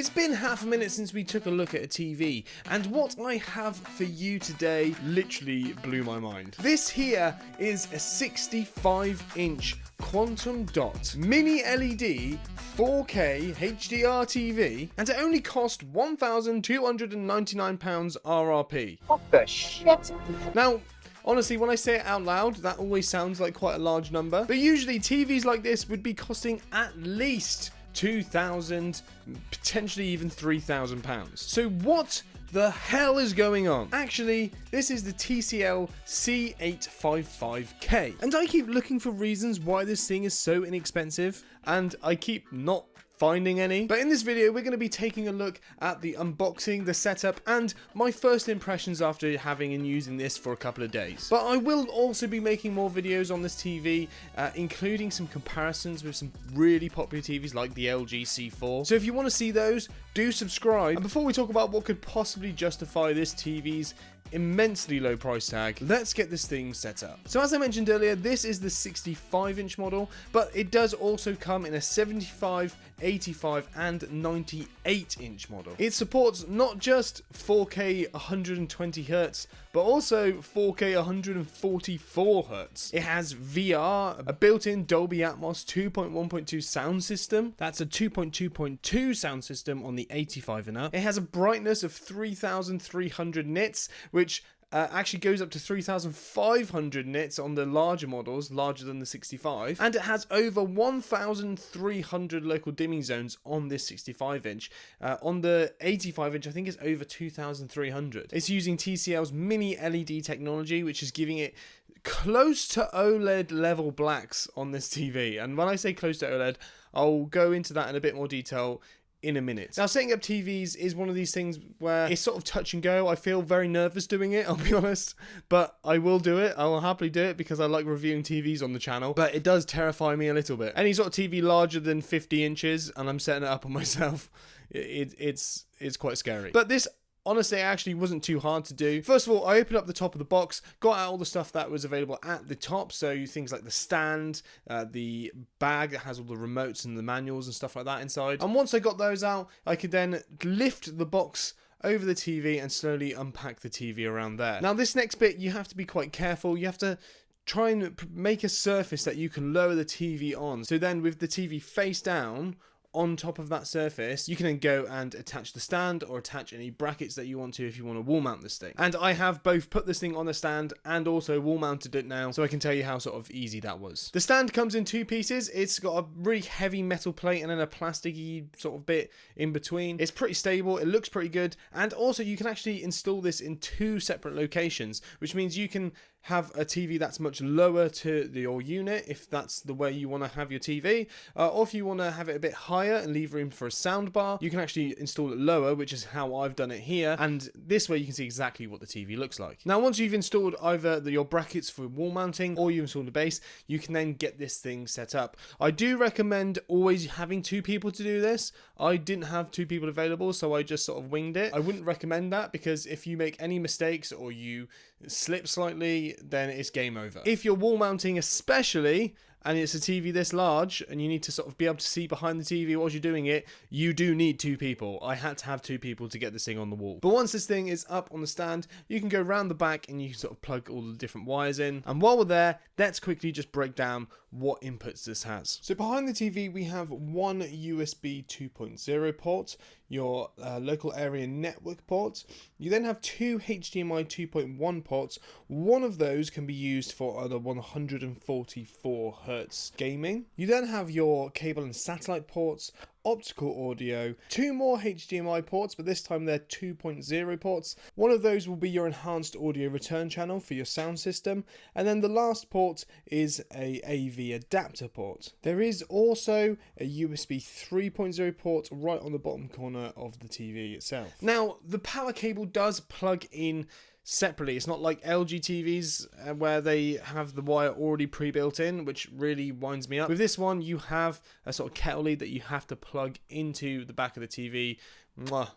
It's been half a minute since we took a look at a TV, and what I have for you today literally blew my mind. This here is a 65-inch Quantum Dot Mini LED 4K HDR TV, and it only cost £1,299 RRP. What the shit? Now, honestly, when I say it out loud, that always sounds like quite a large number, but usually TVs like this would be costing at least £2,000, potentially even £3,000. So what the hell is going on? Actually, this is the TCL C855K, and I keep looking for reasons why this thing is so inexpensive, and I keep not finding any. But in this video, we're going to be taking a look at the unboxing, the setup, and my first impressions after having and using this for a couple of days. But I will also be making more videos on this TV, including some comparisons with some really popular TVs like the LG C4. So if you want to see those, do subscribe. And before we talk about what could possibly justify this TV's immensely low price tag, let's get this thing set up. So as I mentioned earlier, this is the 65-inch model, but it does also come in a 75, 85 and 98-inch model. It supports not just 4K 120Hz, but also 4K 144Hz. It has VR, a built-in Dolby Atmos 2.1.2 sound system. That's a 2.2.2 sound system on the 85 and up. It has a brightness of 3,300 nits, which actually goes up to 3,500 nits on the larger models, larger than the 65, and it has over 1,300 local dimming zones on this 65-inch. On the 85-inch, I think it's over 2,300. It's using TCL's mini LED technology, which is giving it close to OLED level blacks on this TV. And when I say close to OLED, I'll go into that in a bit more detail in a minute. Now, setting up TVs is one of these things where it's sort of touch and go. I feel very nervous doing it, I'll be honest, but I will do it. I will happily do it because I like reviewing TVs on the channel, but it does terrify me a little bit. Any sort of TV larger than 50 inches and I'm setting it up on myself, it's quite scary. But this, honestly, actually wasn't too hard to do. First of all, I opened up the top of the box, got out all the stuff that was available at the top, so things like the stand, the bag that has all the remotes and the manuals and stuff like that inside. And once I got those out, I could then lift the box over the TV and slowly unpack the TV around there. Now, this next bit, you have to be quite careful. You have to try and make a surface that you can lower the TV on. So then with the TV face down, on top of that surface, you can then go and attach the stand or attach any brackets that you want to if you want to wall mount this thing. And I have both put this thing on the stand and also wall mounted it now, so I can tell you how sort of easy that was. The stand comes in two pieces. It's got a really heavy metal plate and then a plasticky sort of bit in between. It's pretty stable, it looks pretty good, and also you can actually install this in two separate locations, which means you can have a TV that's much lower to your unit if that's the way you want to have your TV, or if you want to have it a bit higher and leave room for a sound bar, you can actually install it lower, which is how I've done it here, and this way you can see exactly what the TV looks like. Now, once you've installed either your brackets for wall mounting or you install the base, you can then get this thing set up. I do recommend always having two people to do this. I didn't have two people available, so I just sort of winged it. I wouldn't recommend that because if you make any mistakes or you slip slightly, then it's game over. If you're wall mounting especially, and it's a TV this large, and you need to sort of be able to see behind the TV while you're doing it, you do need two people. I had to have two people to get this thing on the wall. But once this thing is up on the stand, you can go around the back and you can sort of plug all the different wires in. And while we're there, let's quickly just break down what inputs this has. So behind the TV, we have one USB 2.0 port, your local area network port. You then have two HDMI 2.1 ports. One of those can be used for the 144Hz gaming. You then have your cable and satellite ports, optical audio, two more HDMI ports, but this time they're 2.0 ports. One of those will be your enhanced audio return channel for your sound system, and then the last port is a AV adapter port. There is also a USB 3.0 port right on the bottom corner of the TV itself. Now, the power cable does plug in separately. It's not like LG TVs where they have the wire already pre-built in, which really winds me up. With this one, you have a sort of kettle lead that you have to plug into the back of the TV,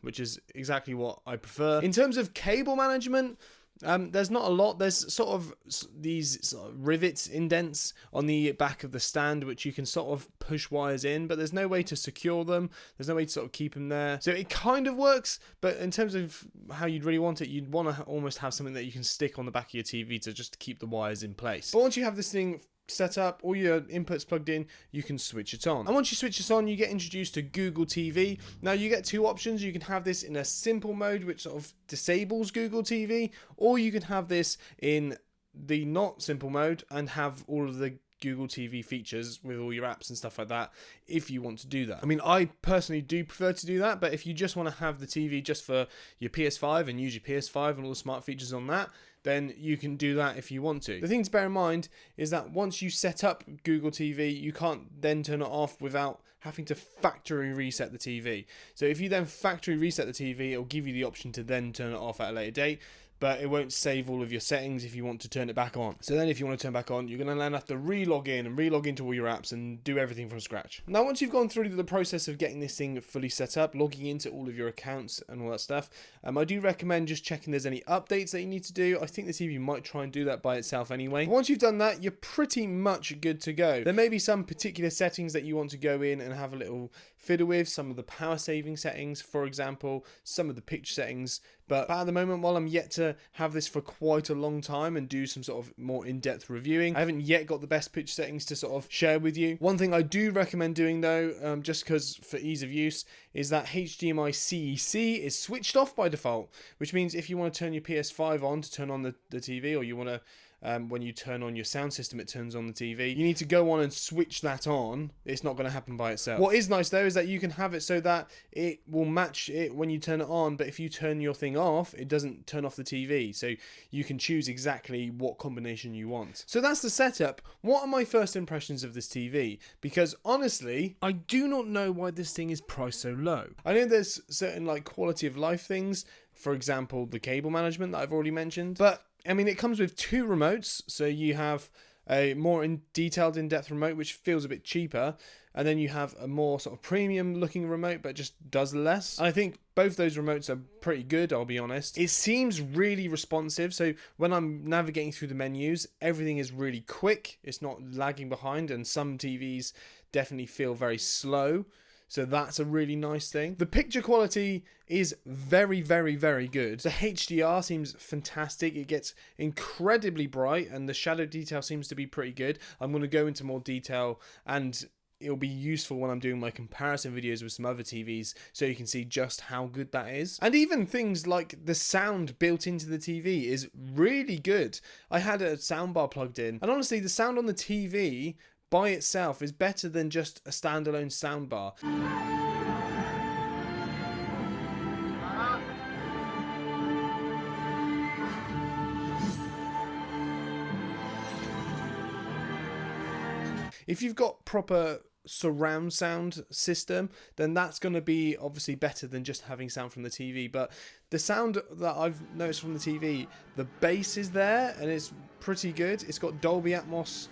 which is exactly what I prefer. In terms of cable management, There's not a lot. There's sort of these sort of rivets, indents on the back of the stand, which you can sort of push wires in, but there's no way to secure them. There's no way to sort of keep them there. So it kind of works, but in terms of how you'd really want it, you'd want to almost have something that you can stick on the back of your TV to just keep the wires in place. But once you have this thing set up, all your inputs plugged in, you can switch it on. And once you switch this on, you get introduced to Google TV. Now you get two options. You can have this in a simple mode, which sort of disables Google TV, or you can have this in the not simple mode and have all of the Google TV features with all your apps and stuff like that, if you want to do that. I mean, I personally do prefer to do that, but if you just want to have the TV just for your PS5 and use your PS5 and all the smart features on that, then you can do that if you want to. The thing to bear in mind is that once you set up Google TV, you can't then turn it off without having to factory reset the TV. So if you then factory reset the TV, it'll give you the option to then turn it off at a later date, but it won't save all of your settings if you want to turn it back on. So then if you want to turn back on, you're going to then have to re-log in and re-log into all your apps and do everything from scratch. Now, once you've gone through the process of getting this thing fully set up, logging into all of your accounts and all that stuff, I do recommend just checking there's any updates that you need to do. I think the TV might try and do that by itself anyway. But once you've done that, you're pretty much good to go. There may be some particular settings that you want to go in and have a little fiddle with, some of the power saving settings, for example, some of the picture settings, but at the moment, while I'm yet to have this for quite a long time and do some sort of more in-depth reviewing, I haven't yet got the best picture settings to sort of share with you. One thing I do recommend doing though, just because for ease of use, is that HDMI CEC is switched off by default, which means if you want to turn your PS5 on to turn on the TV, or you want to when you turn on your sound system, it turns on the TV. You need to go on and switch that on. It's not going to happen by itself. What is nice though is that you can have it so that it will match it when you turn it on, but if you turn your thing off, it doesn't turn off the TV. So you can choose exactly what combination you want. So that's the setup. What are my first impressions of this TV? Because honestly, I do not know why this thing is priced so low. I know there's certain like quality of life things, for example, the cable management that I've already mentioned, but I mean, it comes with two remotes, so you have a more detailed, in-depth remote, which feels a bit cheaper, and then you have a more sort of premium-looking remote, but just does less. And I think both those remotes are pretty good, I'll be honest. It seems really responsive, so when I'm navigating through the menus, everything is really quick. It's not lagging behind, and some TVs definitely feel very slow. So that's a really nice thing. The picture quality is very, very, very good. The HDR seems fantastic. It gets incredibly bright and the shadow detail seems to be pretty good. I'm going to go into more detail and it'll be useful when I'm doing my comparison videos with some other TVs so you can see just how good that is. And even things like the sound built into the TV is really good. I had a soundbar plugged in and honestly the sound on the TV by itself is better than just a standalone soundbar. If you've got proper surround sound system, then that's going to be obviously better than just having sound from the TV. But the sound that I've noticed from the TV, the bass is there and it's pretty good. It's got Dolby Atmos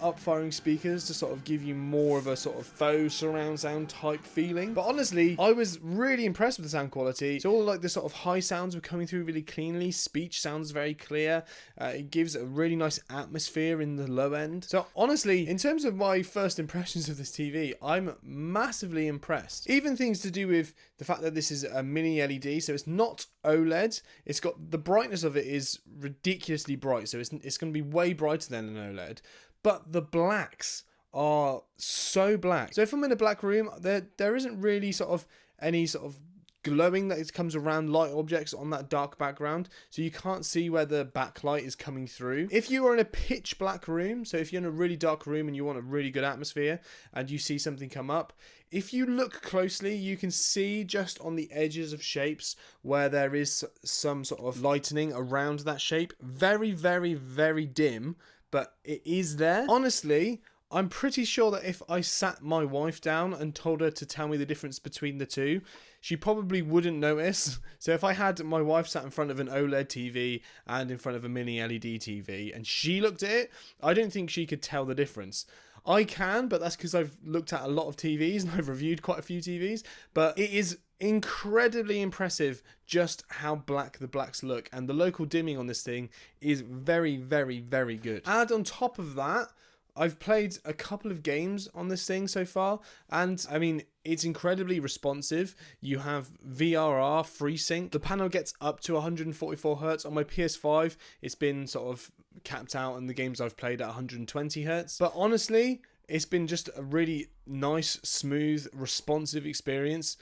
up-firing speakers to sort of give you more of a sort of faux surround sound type feeling. But honestly, I was really impressed with the sound quality. So all like the sort of high sounds were coming through really cleanly. Speech sounds very clear. It gives a really nice atmosphere in the low end. So honestly, in terms of my first impressions of this TV, I'm massively impressed. Even things to do with the fact that this is a mini LED, so it's not OLED. It's got the brightness of it is ridiculously bright, so it's going to be way brighter than an OLED. But the blacks are so black. So if I'm in a black room, there isn't really sort of any sort of glowing that comes around light objects on that dark background, so you can't see where the backlight is coming through. If you are in a pitch black room, so if you're in a really dark room and you want a really good atmosphere and you see something come up, if you look closely, you can see just on the edges of shapes where there is some sort of lightening around that shape. Very, very, very dim, but it is there. Honestly, I'm pretty sure that if I sat my wife down and told her to tell me the difference between the two, she probably wouldn't notice. So if I had my wife sat in front of an OLED TV and in front of a mini LED TV and she looked at it, I don't think she could tell the difference. I can, but that's because I've looked at a lot of TVs and I've reviewed quite a few TVs, but it is incredibly impressive just how black the blacks look, and the local dimming on this thing is very, very, very good. Add on top of that, I've played a couple of games on this thing so far, and I mean, it's incredibly responsive. You have VRR FreeSync. The panel gets up to 144 Hz. On my PS5, it's been sort of capped out in the games I've played at 120 Hz. But honestly, it's been just a really nice, smooth, responsive experience.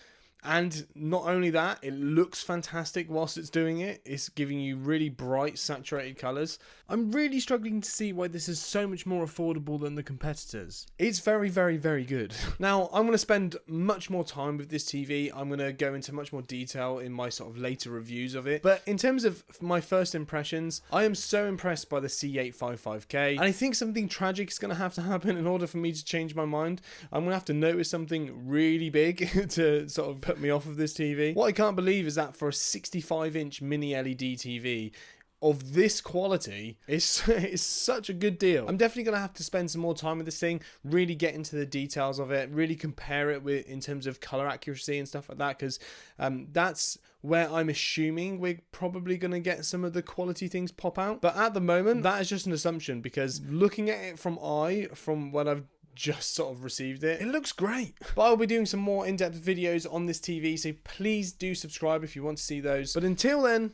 And not only that, it looks fantastic whilst it's doing it. It's giving you really bright, saturated colours. I'm really struggling to see why this is so much more affordable than the competitors. It's very, very, very good. Now, I'm going to spend much more time with this TV. I'm going to go into much more detail in my sort of later reviews of it. But in terms of my first impressions, I am so impressed by the C855K. And I think something tragic is going to have to happen in order for me to change my mind. I'm going to have to notice something really big to sort of put me off of this TV. What I can't believe is that for a 65-inch mini LED TV of this quality, it's such a good deal. I'm definitely going to have to spend some more time with this thing, really get into the details of it, really compare it with in terms of color accuracy and stuff like that, because that's where I'm assuming we're probably going to get some of the quality things pop out. But at the moment, that is just an assumption, because looking at it from what I've just sort of received it looks great. But I'll be doing some more in-depth videos on this TV, so please do subscribe if you want to see those. But until then,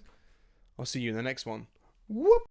I'll see you in the next one. Whoop!